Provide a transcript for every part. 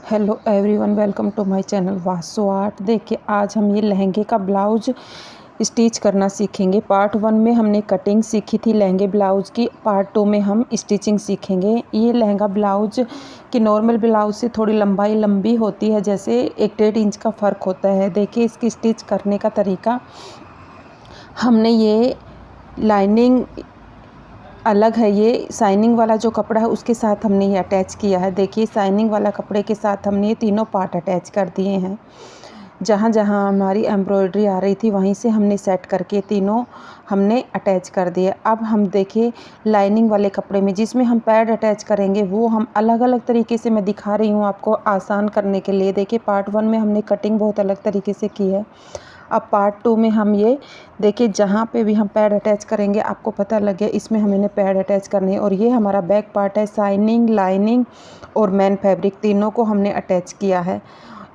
Hello everyone, welcome to my channel Vasu art. देखिए, आज हम ये लहंगे का ब्लाउज स्टिच करना सीखेंगे। पार्ट 1 में हमने कटिंग सीखी थी लहंगे ब्लाउज की। पार्ट 2 में हम स्टिचिंग सीखेंगे। ये लहंगा ब्लाउज की नॉर्मल ब्लाउज से थोड़ी लंबाई लंबी होती है, जैसे 1-1.5 इंच का फ़र्क होता है। देखिए इसकी स्टिच करने का तरीका। हमने ये लाइनिंग अलग है, ये शाइनिंग वाला जो कपड़ा है उसके साथ हमने ये अटैच किया है। देखिए शाइनिंग वाला कपड़े के साथ हमने ये तीनों पार्ट अटैच कर दिए हैं। जहाँ जहाँ हमारी एम्ब्रॉयडरी आ रही थी वहीं से हमने सेट करके तीनों हमने अटैच कर दिए। अब हम देखिए लाइनिंग वाले कपड़े में जिसमें हम पैड अटैच करेंगे वो हम अलग अलग तरीके से मैं दिखा रही हूँ आपको आसान करने के लिए। देखिए पार्ट 1 में हमने कटिंग बहुत अलग तरीके से की है। अब पार्ट 2 में हम ये देखिए जहाँ पे भी हम पैड अटैच करेंगे आपको पता लगे इसमें हमें पैड अटैच करनी है। और ये हमारा बैक पार्ट है, शाइनिंग, लाइनिंग और मैन फैब्रिक तीनों को हमने अटैच किया है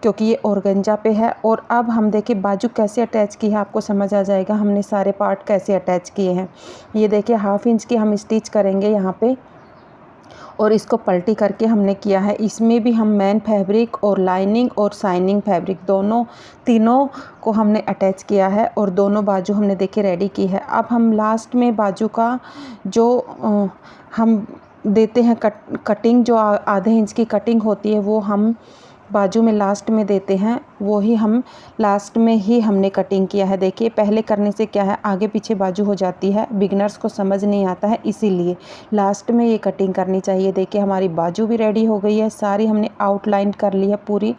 क्योंकि ये ऑर्गेंजा पे है। और अब हम देखिए बाजू कैसे अटैच की है आपको समझ आ जाएगा हमने सारे पार्ट कैसे अटैच किए हैं। ये देखिए 1/2 इंच की हम स्टिच करेंगे यहाँ पे और इसको पलटी करके हमने किया है। इसमें भी हम मैन फैब्रिक और लाइनिंग और शाइनिंग फैब्रिक दोनों तीनों को हमने अटैच किया है और दोनों बाजू हमने देखिए रेडी की है। अब हम लास्ट में बाजू का जो हम देते हैं कटिंग, जो आधे इंच की कटिंग होती है वो हम बाजू में लास्ट में देते हैं, वो ही हम लास्ट में ही हमने कटिंग किया है। देखिए पहले करने से क्या है आगे पीछे बाजू हो जाती है, बिगनर्स को समझ नहीं आता है, इसीलिए लास्ट में ये कटिंग करनी चाहिए। देखिए हमारी बाजू भी रेडी हो गई है, सारी हमने आउटलाइन कर ली है पूरी,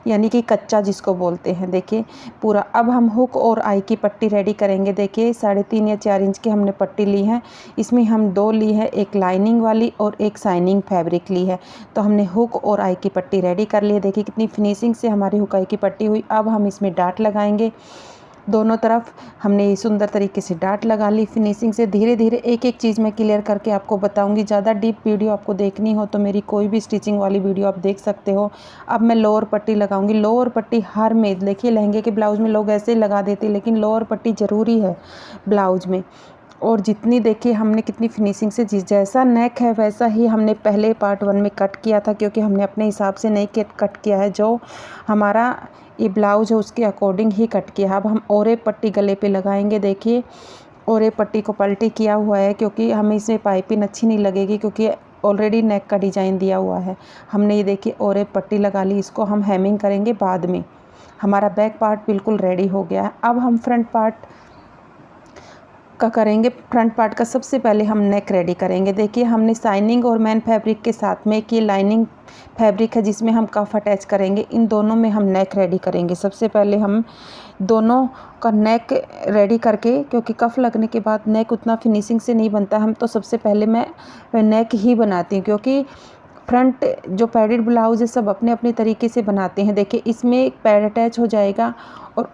यानी कि कच्चा जिसको बोलते हैं। देखिए पूरा। अब हम हुक और आई की पट्टी रेडी करेंगे। देखिए 3.5 या 4 इंच की हमने पट्टी ली है, इसमें हम 2 ली है, एक लाइनिंग वाली और एक शाइनिंग फैब्रिक ली है। तो हमने हुक और आई की पट्टी रेडी कर ली है। देखिए कितनी फिनिशिंग से हमारी हुक आई की पट्टी हुई। अब हम इसमें डाट लगाएंगे दोनों तरफ। हमने सुंदर तरीके से डाट लगा ली फिनिशिंग से। धीरे धीरे एक एक चीज़ मैं क्लियर करके आपको बताऊंगी। ज़्यादा डीप वीडियो आपको देखनी हो तो मेरी कोई भी स्टिचिंग वाली वीडियो आप देख सकते हो। अब मैं लोअर पट्टी लगाऊंगी। लोअर पट्टी हर में देखिए लहंगे के ब्लाउज में लोग ऐसे ही लगा देते, लेकिन लोअर पट्टी ज़रूरी है ब्लाउज में। और जितनी देखिए हमने कितनी फिनिशिंग से जैसा नेक है वैसा ही हमने पहले पार्ट 1 में कट किया था, क्योंकि हमने अपने हिसाब से नहीं कट किया है, जो हमारा ये ब्लाउज है उसके अकॉर्डिंग ही कट किया। अब हम ओरे पट्टी गले पे लगाएंगे। देखिए ओरे पट्टी को पलटी किया हुआ है क्योंकि हमें इसमें पाइपिंग अच्छी नहीं लगेगी, क्योंकि ऑलरेडी नेक का डिज़ाइन दिया हुआ है। हमने ये देखिए ओरे पट्टी लगा ली, इसको हम हेमिंग करेंगे बाद में। हमारा बैक पार्ट बिल्कुल रेडी हो गया है। अब हम फ्रंट पार्ट का करेंगे। फ्रंट पार्ट का सबसे पहले हम नेक रेडी करेंगे। देखिए हमने शाइनिंग और मैन फैब्रिक के साथ में एक ये लाइनिंग फैब्रिक है जिसमें हम कफ अटैच करेंगे। इन दोनों में हम नेक रेडी करेंगे। सबसे पहले हम दोनों का नेक रेडी करके, क्योंकि कफ लगने के बाद नेक उतना फिनिशिंग से नहीं बनता, हम तो सबसे पहले मैं नेक ही बनाती हूँ, क्योंकि फ्रंट जो पैडेड ब्लाउज है सब अपने अपने तरीके से बनाते हैं। देखिए इसमें एक पैड अटैच हो जाएगा और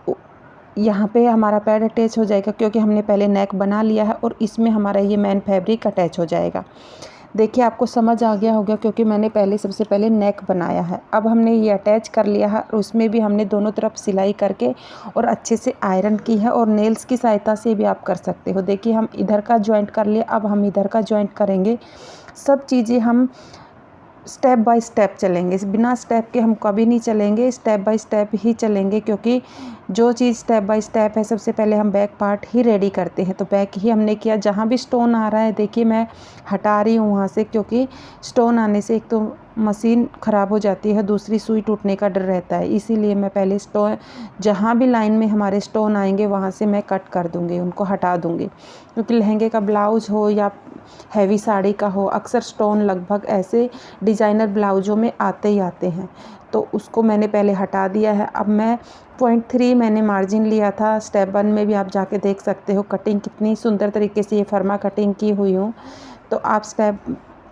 यहाँ पे हमारा पैड अटैच हो जाएगा, क्योंकि हमने पहले नेक बना लिया है, और इसमें हमारा ये मैन फैब्रिक अटैच हो जाएगा। देखिए आपको समझ आ गया होगा क्योंकि मैंने सबसे पहले नेक बनाया है। अब हमने ये अटैच कर लिया है और उसमें भी हमने दोनों तरफ सिलाई करके और अच्छे से आयरन की है, और नेल्स की सहायता से भी आप कर सकते हो। देखिए हम इधर का जॉइंट कर लिया, अब हम इधर का जॉइंट करेंगे। सब चीज़ें हम स्टेप बाय स्टेप चलेंगे, बिना स्टेप के हम कभी नहीं चलेंगे, स्टेप बाय स्टेप ही चलेंगे, क्योंकि जो चीज़ स्टेप बाय स्टेप है। सबसे पहले हम बैक पार्ट ही रेडी करते हैं, तो बैक ही हमने किया। जहाँ भी स्टोन आ रहा है देखिए मैं हटा रही हूँ वहाँ से, क्योंकि स्टोन आने से एक तो मशीन ख़राब हो जाती है, दूसरी सुई टूटने का डर रहता है, इसीलिए मैं पहले स्टोन जहाँ भी लाइन में हमारे स्टोन आएंगे वहाँ से मैं कट कर दूँगी, उनको हटा दूँगी। क्योंकि लहंगे का ब्लाउज हो या हैवी साड़ी का हो, अक्सर स्टोन लगभग ऐसे डिज़ाइनर ब्लाउजों में आते ही आते हैं, तो उसको मैंने पहले हटा दिया है। अब मैं 0.3 मैंने मार्जिन लिया था। स्टेप 1 में भी आप जाके देख सकते हो कटिंग कितनी सुंदर तरीके से ये फर्मा कटिंग की हुई हूँ। तो आप स्टेप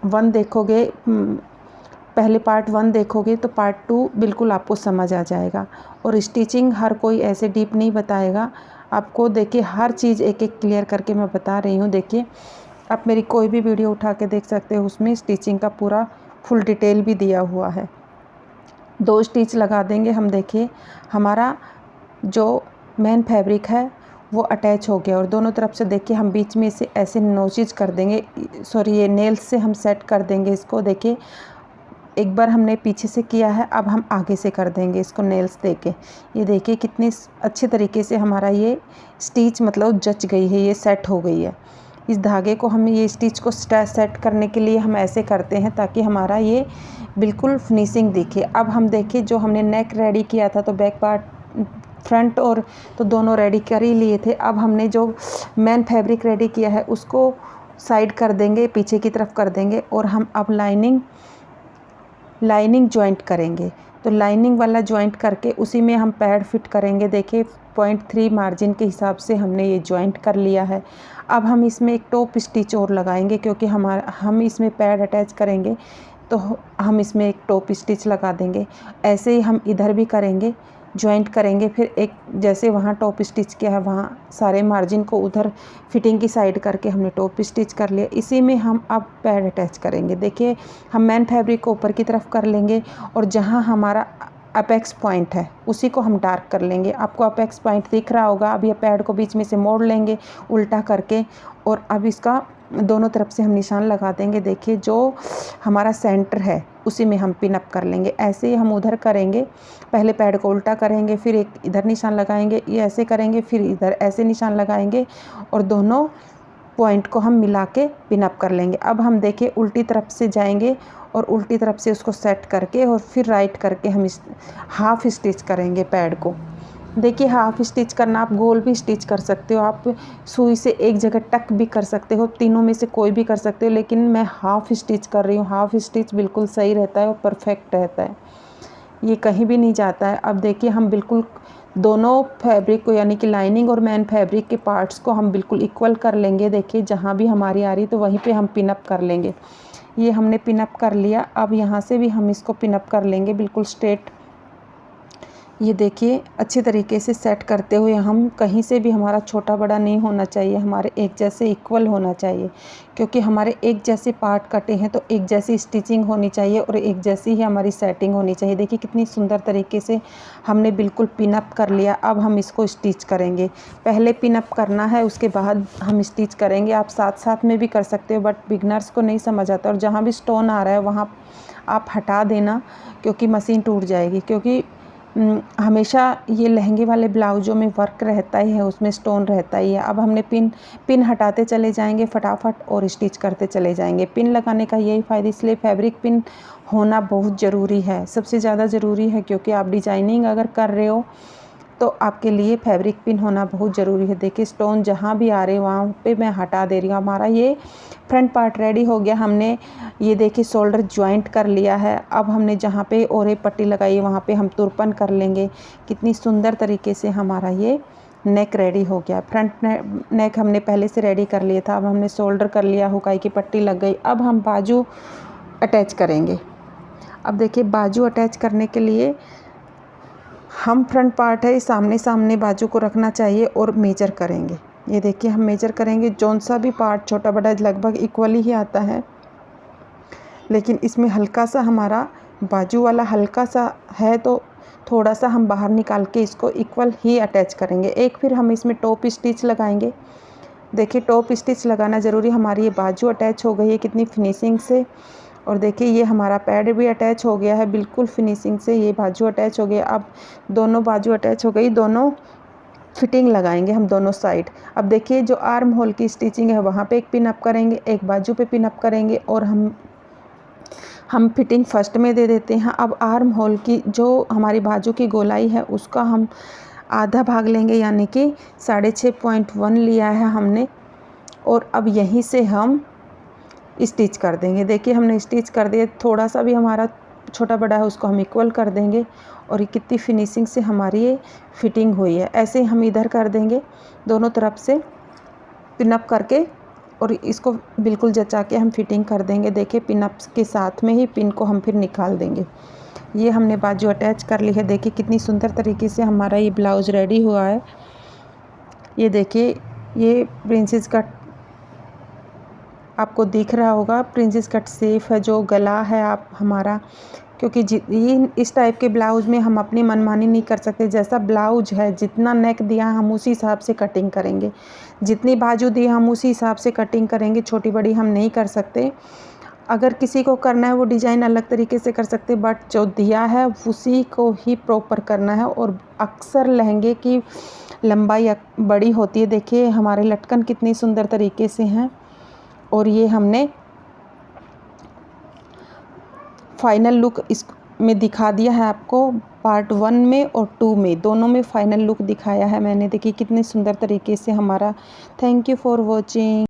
1 देखोगे, पहले पार्ट 1 देखोगे तो पार्ट 2 बिल्कुल आपको समझ आ जाएगा। और स्टिचिंग हर कोई ऐसे डीप नहीं बताएगा आपको। देखिए हर चीज़ एक एक क्लियर करके मैं बता रही हूँ। देखिए आप मेरी कोई भी वीडियो उठा के देख सकते हो, उसमें स्टिचिंग का पूरा फुल डिटेल भी दिया हुआ है। 2 स्टिच लगा देंगे हम। देखिए हमारा जो मेन फैब्रिक है वो अटैच हो गया, और दोनों तरफ से देखिए हम बीच में से ऐसे नोचेज कर देंगे, सॉरी ये नेल्स से हम सेट कर देंगे इसको। देखिए एक बार हमने पीछे से किया है, अब हम आगे से कर देंगे इसको नेल्स देके। ये देखिए कितनी अच्छे तरीके से हमारा ये स्टिच मतलब जच गई है, ये सेट हो गई है। इस धागे को हम ये स्टिच को सेट करने के लिए हम ऐसे करते हैं ताकि हमारा ये बिल्कुल फिनिशिंग दिखे। अब हम देखिए जो हमने नेक रेडी किया था तो बैक पार्ट फ्रंट और तो दोनों रेडी कर ही लिए थे। अब हमने जो मेन फैब्रिक रेडी किया है उसको साइड कर देंगे, पीछे की तरफ कर देंगे और हम अब लाइनिंग जॉइंट करेंगे। तो लाइनिंग वाला जॉइंट करके उसी में हम पैड फिट करेंगे। देखिए 0.3 मार्जिन के हिसाब से हमने ये जॉइंट कर लिया है। अब हम इसमें एक टॉप स्टिच और लगाएंगे क्योंकि हम इसमें पैड अटैच करेंगे तो हम इसमें एक टॉप स्टिच लगा देंगे। ऐसे ही हम इधर भी करेंगे, जॉइंट करेंगे। फिर एक जैसे वहाँ टॉप स्टिच किया है वहाँ सारे मार्जिन को उधर फिटिंग की साइड करके हमने टॉप स्टिच कर लिया। इसी में हम अब पैड अटैच करेंगे। देखिए हम मेन फैब्रिक को ऊपर की तरफ कर लेंगे और जहाँ हमारा अपेक्स पॉइंट है उसी को हम डार्क कर लेंगे। आपको अपेक्स पॉइंट दिख रहा होगा। अब ये पैड को बीच में से मोड़ लेंगे उल्टा करके और अब इसका दोनों तरफ से हम निशान लगा देंगे। देखिए जो हमारा सेंटर है उसी में हम पिन अप कर लेंगे। ऐसे ही हम उधर करेंगे, पहले पैड को उल्टा करेंगे, फिर एक इधर निशान लगाएंगे, ये ऐसे करेंगे, फिर इधर ऐसे निशान लगाएंगे और दोनों पॉइंट को हम मिला के पिन अप कर लेंगे। अब हम देखिए उल्टी तरफ से जाएंगे और उल्टी तरफ से उसको सेट करके और फिर राइट करके हम हाफ स्टिच करेंगे पैड को। देखिए हाफ स्टिच करना, आप गोल भी स्टिच कर सकते हो, आप सुई से एक जगह टक भी कर सकते हो, तीनों में से कोई भी कर सकते हो, लेकिन मैं हाफ स्टिच कर रही हूँ। हाफ स्टिच बिल्कुल सही रहता है और परफेक्ट रहता है, ये कहीं भी नहीं जाता है। अब देखिए हम बिल्कुल दोनों फैब्रिक को यानी कि लाइनिंग और मेन फैब्रिक के पार्ट्स को हम बिल्कुल इक्वल कर लेंगे। देखिए जहाँ भी हमारी आ रही तो वहीं पे हम पिन अप कर लेंगे। ये हमने पिन अप कर लिया। अब यहाँ से भी हम इसको पिन अप कर लेंगे बिल्कुल स्ट्रेट। ये देखिए अच्छे तरीके से सेट करते हुए हम कहीं से भी हमारा छोटा बड़ा नहीं होना चाहिए, हमारे एक जैसे इक्वल होना चाहिए, क्योंकि हमारे एक जैसे पार्ट कटे हैं तो एक जैसी स्टिचिंग होनी चाहिए और एक जैसी ही हमारी सेटिंग होनी चाहिए। देखिए कितनी सुंदर तरीके से हमने बिल्कुल पिन अप कर लिया। अब हम इसको स्टिच करेंगे। पहले पिन अप करना है, उसके बाद हम स्टिच करेंगे। आप साथ साथ में भी कर सकते हो, बट बिगनर्स को नहीं समझ आता। और जहाँ भी स्टोन आ रहा है वहाँ आप हटा देना क्योंकि मशीन टूट जाएगी। क्योंकि हमेशा ये लहंगे वाले ब्लाउज़ों में वर्क रहता ही है, उसमें स्टोन रहता ही है। अब हमने पिन हटाते चले जाएंगे फटाफट और स्टिच करते चले जाएंगे। पिन लगाने का यही फ़ायदा, इसलिए फैब्रिक पिन होना बहुत ज़रूरी है, सबसे ज़्यादा ज़रूरी है। क्योंकि आप डिजाइनिंग अगर कर रहे हो तो आपके लिए फैब्रिक पिन होना बहुत ज़रूरी है। देखिए स्टोन जहाँ भी आ रहे हैं वहाँ पे मैं हटा दे रही हूँ। हमारा ये फ्रंट पार्ट रेडी हो गया। हमने ये देखिए शोल्डर जॉइंट कर लिया है। अब हमने जहाँ पे ओरे पट्टी लगाई है वहाँ पे हम तुरपन कर लेंगे। कितनी सुंदर तरीके से हमारा ये नेक रेडी हो गया। फ्रंट नेक हमने पहले से रेडी कर लिया था। अब हमने शोल्डर कर लिया, हुकाई की पट्टी लग गई। अब हम बाजू अटैच करेंगे। अब देखिए बाजू अटैच करने के लिए हम फ्रंट पार्ट है सामने बाजू को रखना चाहिए और मेजर करेंगे। ये देखिए हम मेजर करेंगे। जौन सा भी पार्ट छोटा बड़ा लगभग इक्वली ही आता है, लेकिन इसमें हल्का सा हमारा बाजू वाला हल्का सा है तो थोड़ा सा हम बाहर निकाल के इसको इक्वल ही अटैच करेंगे। एक फिर हम इसमें टॉप स्टिच लगाएंगे। देखिए टॉप स्टिच लगाना ज़रूरी। हमारी ये बाजू अटैच हो गई है कितनी फिनिशिंग से। और देखिए ये हमारा पैड भी अटैच हो गया है बिल्कुल फिनिशिंग से। ये बाजू अटैच हो गया। अब दोनों बाजू अटैच हो गई, दोनों फिटिंग लगाएंगे हम दोनों साइड। अब देखिए जो आर्म होल की स्टिचिंग है वहाँ पे एक पिन अप करेंगे, एक बाजू पे पिन अप करेंगे और हम फिटिंग फर्स्ट में दे देते हैं। अब आर्म होल की जो हमारी बाजू की गोलाई है उसका हम आधा भाग लेंगे, यानी कि 6.5.1 लिया है हमने। और अब यहीं से हम स्टिच कर देंगे। देखिए हमने स्टिच कर दिया। थोड़ा सा भी हमारा छोटा बड़ा है उसको हम इक्वल कर देंगे। और ये कितनी फिनिशिंग से हमारी ये फिटिंग हुई है। ऐसे हम इधर कर देंगे दोनों तरफ से पिन अप करके और इसको बिल्कुल जचा के हम फिटिंग कर देंगे। देखिए पिन अप के साथ में ही पिन को हम फिर निकाल देंगे। ये हमने बाजू अटैच कर ली है। देखिए कितनी सुंदर तरीके से हमारा ये ब्लाउज़ रेडी हुआ है। ये देखिए ये प्रिंसेस कट आपको दिख रहा होगा। प्रिंसेस कट सेफ है जो गला है आप हमारा, क्योंकि इस टाइप के ब्लाउज़ में हम अपनी मनमानी नहीं कर सकते। जैसा ब्लाउज है, जितना नेक दिया हम उसी हिसाब से कटिंग करेंगे, जितनी बाजू दी हम उसी हिसाब से कटिंग करेंगे। छोटी बड़ी हम नहीं कर सकते। अगर किसी को करना है वो डिज़ाइन अलग तरीके से कर सकते हैं, बट जो दिया है उसी को ही प्रॉपर करना है। और अक्सर लहंगे की लंबाई बड़ी होती है। देखिए हमारे लटकन कितनी सुंदर तरीके से हैं। और ये हमने फाइनल लुक इस में दिखा दिया है आपको। पार्ट 1 में और 2 में दोनों में फाइनल लुक दिखाया है मैंने। देखिए कितने सुंदर तरीके से हमारा। Thank you for watching.